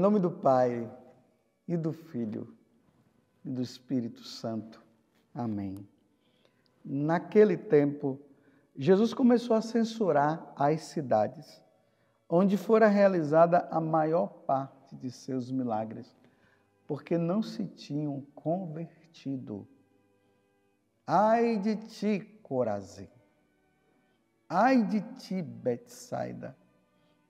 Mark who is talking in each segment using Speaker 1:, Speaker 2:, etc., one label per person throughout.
Speaker 1: nome do Pai, e do Filho, e do Espírito Santo. Amém. Naquele tempo, Jesus começou a censurar as cidades, onde fora realizada a maior parte de seus milagres, porque não se tinham convertido. Ai de ti, Corazim! Ai de ti, Betsaida!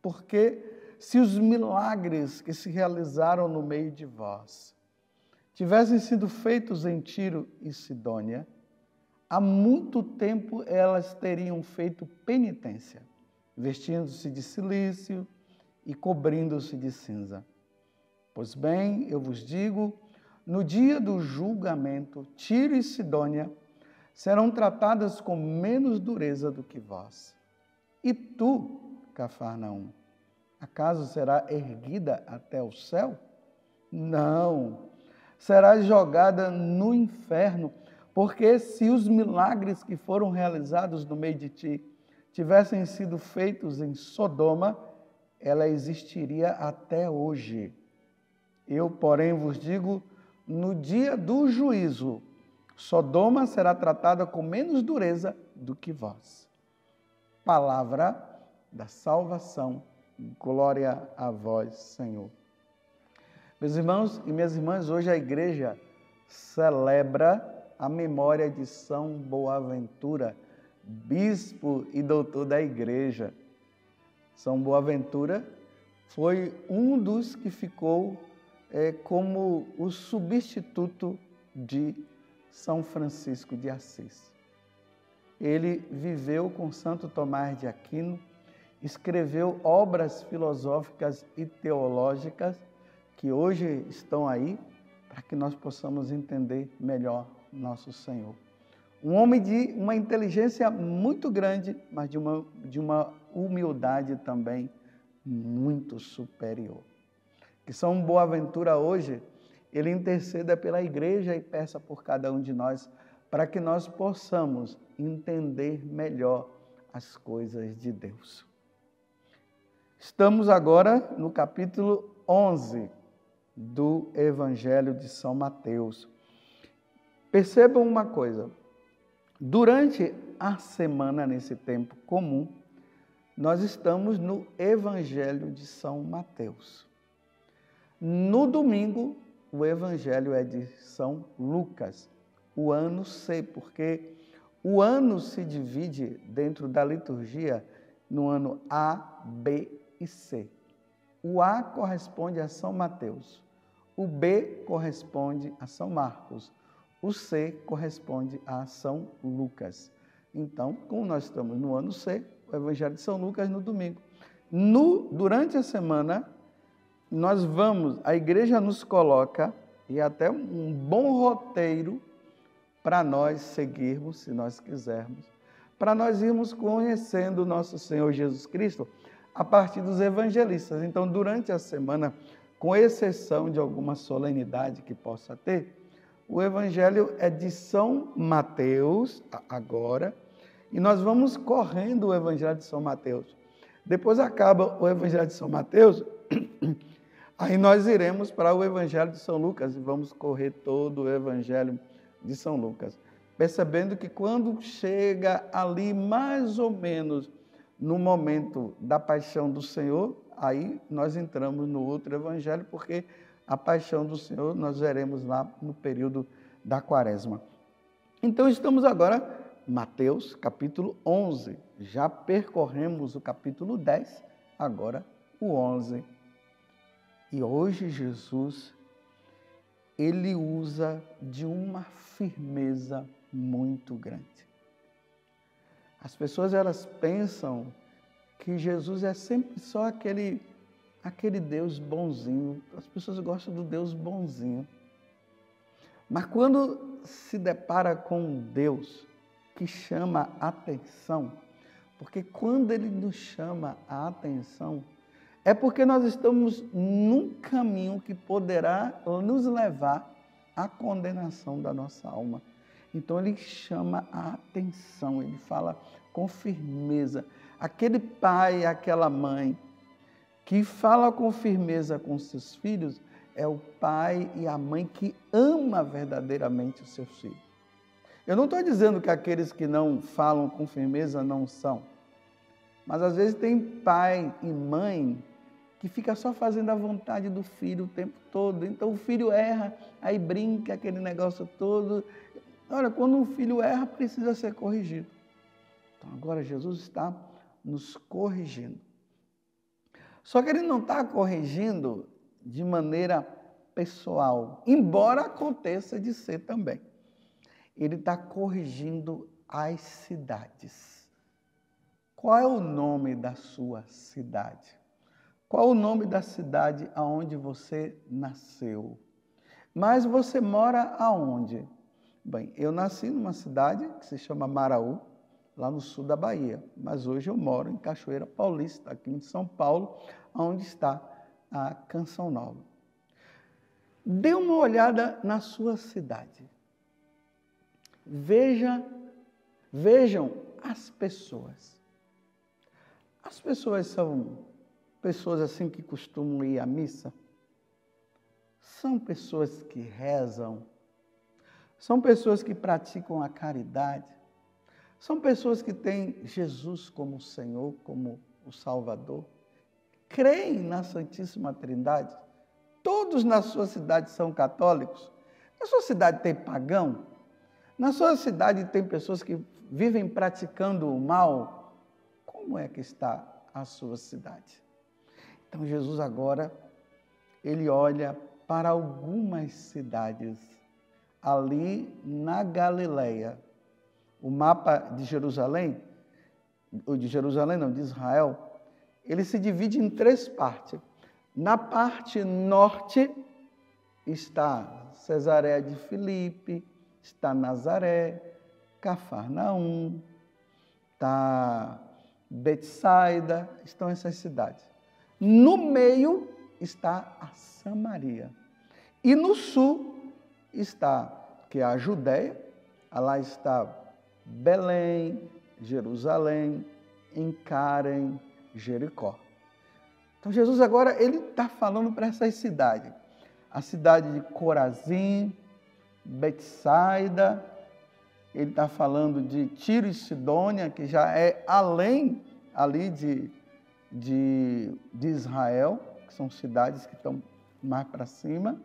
Speaker 1: Porque se os milagres que se realizaram no meio de vós tivessem sido feitos em Tiro e Sidônia, há muito tempo elas teriam feito penitência, vestindo-se de cilício e cobrindo-se de cinza. Pois bem, eu vos digo, no dia do julgamento, Tiro e Sidônia serão tratadas com menos dureza do que vós. E tu, Cafarnaum, acaso será erguida até o céu? Não, será jogada no inferno, porque se os milagres que foram realizados no meio de ti tivessem sido feitos em Sodoma, ela existiria até hoje. Eu, porém, vos digo, no dia do juízo, Sodoma será tratada com menos dureza do que vós. Palavra da salvação. Glória a vós, Senhor. Meus irmãos e minhas irmãs, hoje a igreja celebra a memória de São Boaventura, bispo e doutor da igreja. São Boaventura foi um dos que ficou como o substituto de São Francisco de Assis. Ele viveu com Santo Tomás de Aquino, escreveu obras filosóficas e teológicas que hoje estão aí para que nós possamos entender melhor nosso Senhor. Um homem de uma inteligência muito grande, mas de uma humildade também muito superior. Que São Boaventura hoje, ele interceda pela igreja e peça por cada um de nós, para que nós possamos entender melhor as coisas de Deus. Estamos agora no capítulo 11 do Evangelho de São Mateus. Percebam uma coisa, durante a semana, nesse tempo comum, nós estamos no Evangelho de São Mateus. No domingo, o Evangelho é de São Lucas, o ano C, porque o ano se divide dentro da liturgia no ano A, B e C. O A corresponde a São Mateus, o B corresponde a São Marcos, o C corresponde a São Lucas. Então, como nós estamos no ano C, o Evangelho de São Lucas no domingo. Durante a semana, a igreja nos coloca, e até um bom roteiro para nós seguirmos, se nós quisermos, para nós irmos conhecendo o nosso Senhor Jesus Cristo a partir dos evangelistas. Então, durante a semana, com exceção de alguma solenidade que possa ter, o Evangelho é de São Mateus, agora, e nós vamos correndo o Evangelho de São Mateus. Depois acaba o Evangelho de São Mateus, aí nós iremos para o Evangelho de São Lucas e vamos correr todo o Evangelho de São Lucas. Percebendo que quando chega ali mais ou menos no momento da paixão do Senhor, aí nós entramos no outro Evangelho, porque a paixão do Senhor nós veremos lá no período da Quaresma. Então estamos agora Mateus capítulo 11, já percorremos o capítulo 10, agora o 11. E hoje Jesus, ele usa de uma firmeza muito grande. As pessoas, elas pensam que Jesus é sempre só aquele Deus bonzinho. As pessoas gostam do Deus bonzinho. Mas quando se depara com um Deus que chama a atenção, porque quando ele nos chama a atenção, é porque nós estamos num caminho que poderá nos levar à condenação da nossa alma. Então ele chama a atenção, ele fala com firmeza. Aquele pai, aquela mãe que fala com firmeza com seus filhos é o pai e a mãe que ama verdadeiramente os seus filhos. Eu não estou dizendo que aqueles que não falam com firmeza não são, mas às vezes tem pai e mãe que fica só fazendo a vontade do filho o tempo todo. Então o filho erra, aí brinca aquele negócio todo. Olha, quando um filho erra, precisa ser corrigido. Então agora Jesus está nos corrigindo. Só que ele não está corrigindo de maneira pessoal, embora aconteça de ser também. Ele está corrigindo as cidades. Qual é o nome da sua cidade? Qual é o nome da cidade aonde você nasceu? Mas você mora aonde? Bem, eu nasci numa cidade que se chama Maraú, lá no sul da Bahia, mas hoje eu moro em Cachoeira Paulista, aqui em São Paulo, onde está a Canção Nova. Dê uma olhada na sua cidade. Vejam as pessoas. As pessoas são pessoas assim que costumam ir à missa? São pessoas que rezam? São pessoas que praticam a caridade? São pessoas que têm Jesus como Senhor, como o Salvador? Creem na Santíssima Trindade? Todos na sua cidade são católicos? Na sua cidade tem pagão? Na sua cidade tem pessoas que vivem praticando o mal? Como é que está a sua cidade? Então Jesus agora, ele olha para algumas cidades ali na Galileia. O mapa de Jerusalém, ou de Jerusalém não, de Israel, ele se divide em 3 partes. Na parte norte está Cesareia de Filipe, está Nazaré, Cafarnaum, está Betsaida, estão essas cidades. No meio está a Samaria. E no sul está, que é a Judéia, lá está Belém, Jerusalém, Encárem, Jericó. Então Jesus agora ele está falando para essas cidades. A cidade de Corazim, Betsaida, ele está falando de Tiro e Sidônia, que já é além ali de Israel, que são cidades que estão mais para cima,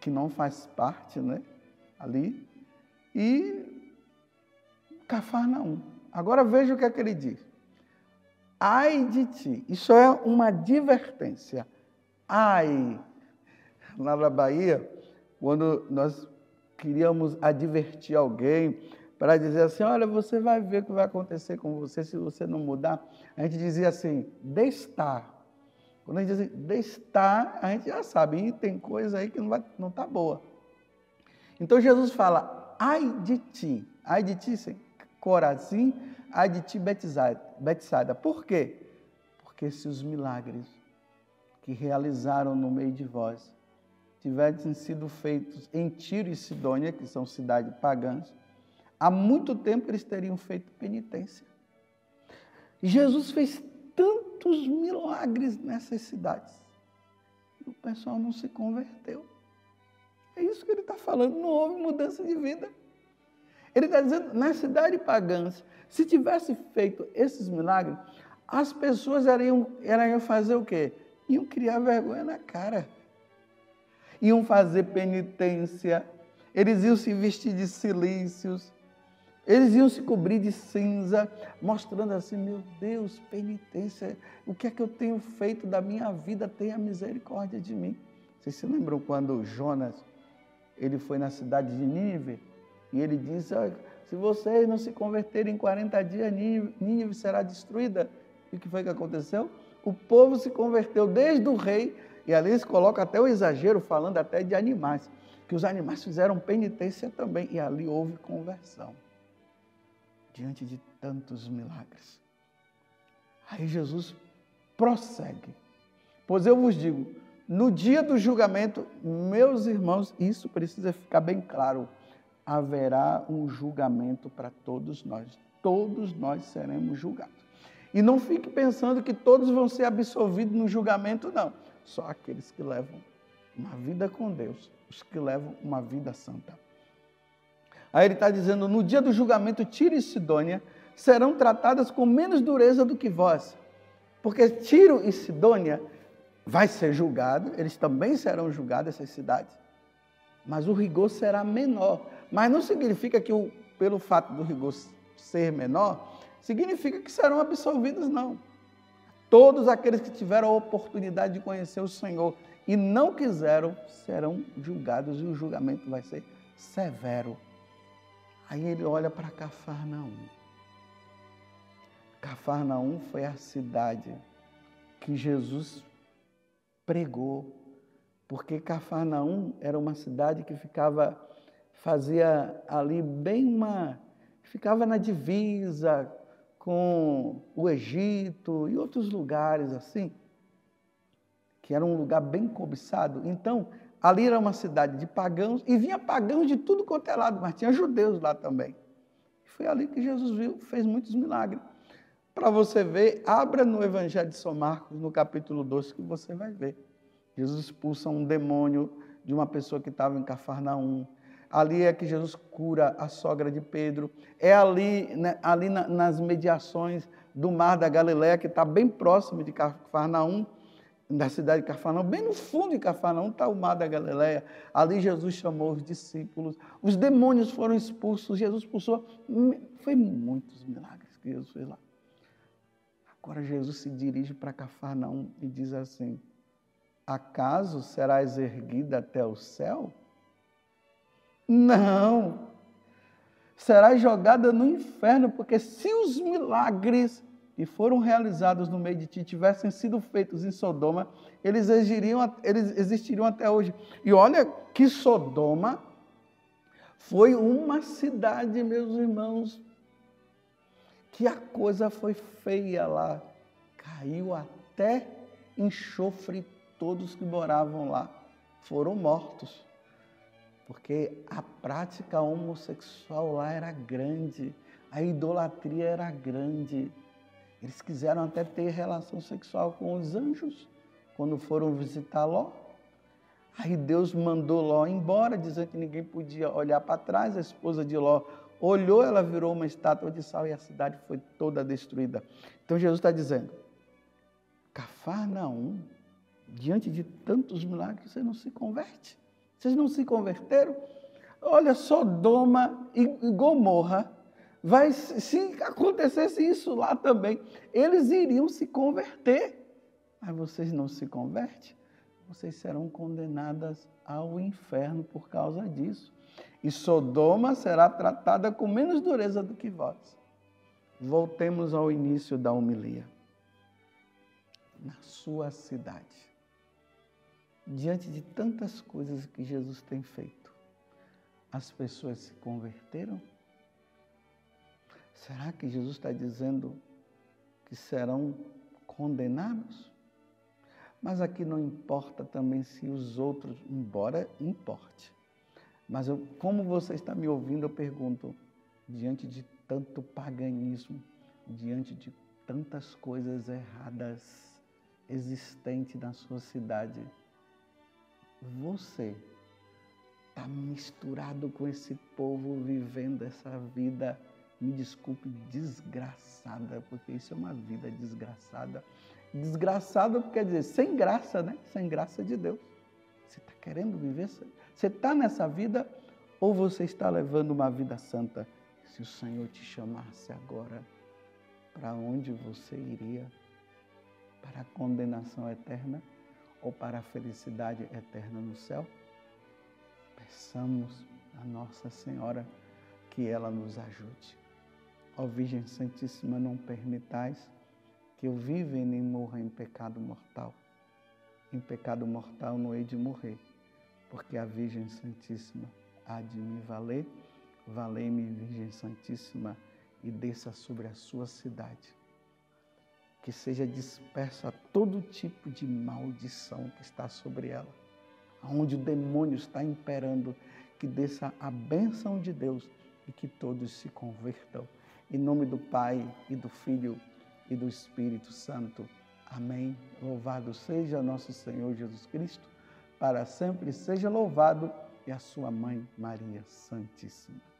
Speaker 1: que não faz parte, né, ali, e Cafarnaum. Agora veja o que é que ele diz. Ai de ti, isso é uma advertência. Ai, lá na Bahia, quando nós queríamos advertir alguém para dizer assim, olha, você vai ver o que vai acontecer com você se você não mudar. A gente dizia assim, destar. Quando a gente diz destar, a gente já sabe, e tem coisa aí que não está boa. Então Jesus fala, ai de ti, sim, Corazim, ai de ti, Betsaida. Por quê? Porque se os milagres que realizaram no meio de vós tivessem sido feitos em Tiro e Sidônia, que são cidades pagãs, há muito tempo eles teriam feito penitência. Jesus fez tantos milagres nessas cidades. E o pessoal não se converteu. É isso que ele está falando, não houve mudança de vida. Ele está dizendo, nas cidades pagãs, se tivesse feito esses milagres, as pessoas iam fazer o quê? Iam criar vergonha na cara. Iam fazer penitência, eles iam se vestir de cilícios, eles iam se cobrir de cinza, mostrando assim, meu Deus, penitência, o que é que eu tenho feito da minha vida? Tenha misericórdia de mim. Vocês se lembram quando Jonas, ele foi na cidade de Nínive, e ele disse, se vocês não se converterem em 40 dias, Nínive será destruída. E o que foi que aconteceu? O povo se converteu desde o rei, e ali eles colocam até o exagero, falando até de animais, que os animais fizeram penitência também, e ali houve conversão, diante de tantos milagres. Aí Jesus prossegue, pois eu vos digo, no dia do julgamento, meus irmãos, isso precisa ficar bem claro, haverá um julgamento para todos nós seremos julgados. E não fique pensando que todos vão ser absolvidos no julgamento, não. Só aqueles que levam uma vida com Deus, os que levam uma vida santa. Aí ele está dizendo, no dia do julgamento, Tiro e Sidônia serão tratadas com menos dureza do que vós. Porque Tiro e Sidônia vai ser julgado, eles também serão julgados, essas cidades. Mas o rigor será menor. Mas não significa que, pelo fato do rigor ser menor, significa que serão absolvidos, não. Todos aqueles que tiveram a oportunidade de conhecer o Senhor e não quiseram, serão julgados e o julgamento vai ser severo. Aí ele olha para Cafarnaum. Cafarnaum foi a cidade que Jesus pregou, porque Cafarnaum era uma cidade que fazia ali ficava na divisa com o Egito e outros lugares assim, que era um lugar bem cobiçado. Então, ali era uma cidade de pagãos, e vinha pagãos de tudo quanto é lado, mas tinha judeus lá também. Foi ali que Jesus fez muitos milagres. Para você ver, abra no Evangelho de São Marcos, no capítulo 12, que você vai ver. Jesus expulsa um demônio de uma pessoa que estava em Cafarnaum. Ali é que Jesus cura a sogra de Pedro. É ali, né, nas mediações do Mar da Galileia, que está bem próximo de Cafarnaum, da cidade de Cafarnaum. Bem no fundo de Cafarnaum está o Mar da Galileia. Ali Jesus chamou os discípulos. Os demônios foram expulsos. Jesus expulsou. Foi muitos milagres que Jesus fez lá. Agora Jesus se dirige para Cafarnaum e diz assim, acaso serás erguida até o céu? Não, serás jogada no inferno, porque se os milagres que foram realizados no meio de ti tivessem sido feitos em Sodoma, eles existiriam até hoje. E olha que Sodoma foi uma cidade, meus irmãos, que a coisa foi feia lá. Caiu até enxofre, todos que moravam lá foram mortos. Porque a prática homossexual lá era grande, a idolatria era grande. Eles quiseram até ter relação sexual com os anjos, quando foram visitar Ló. Aí Deus mandou Ló embora, dizendo que ninguém podia olhar para trás. A esposa de Ló olhou, ela virou uma estátua de sal e a cidade foi toda destruída. Então Jesus está dizendo, Cafarnaum, diante de tantos milagres, você não se converte. Vocês não se converteram? Olha, Sodoma e Gomorra, se acontecesse isso lá também, eles iriam se converter. Mas vocês não se convertem? Vocês serão condenadas ao inferno por causa disso. E Sodoma será tratada com menos dureza do que vós. Voltemos ao início da homilia. Na sua cidade, diante de tantas coisas que Jesus tem feito, as pessoas se converteram? Será que Jesus está dizendo que serão condenados? Mas aqui não importa também se os outros, embora importe. Mas como você está me ouvindo, eu pergunto, diante de tanto paganismo, diante de tantas coisas erradas existentes na sua cidade, você está misturado com esse povo vivendo essa vida, me desculpe, desgraçada, porque isso é uma vida desgraçada. Desgraçada quer dizer sem graça, né? Sem graça de Deus. Você está querendo viver? Você está nessa vida ou você está levando uma vida santa? Se o Senhor te chamasse agora, para onde você iria? Para a condenação eterna ou para a felicidade eterna no céu? Peçamos a Nossa Senhora que ela nos ajude. Ó Virgem Santíssima, não permitais que eu viva e nem morra em pecado mortal. Em pecado mortal não hei de morrer, porque a Virgem Santíssima há de me valer. Valei-me, Virgem Santíssima, e desça sobre a sua cidade. Que seja dispersa todo tipo de maldição que está sobre ela. Onde o demônio está imperando, que desça a bênção de Deus e que todos se convertam. Em nome do Pai, e do Filho, e do Espírito Santo. Amém. Louvado seja nosso Senhor Jesus Cristo, para sempre seja louvado, e a sua mãe Maria Santíssima.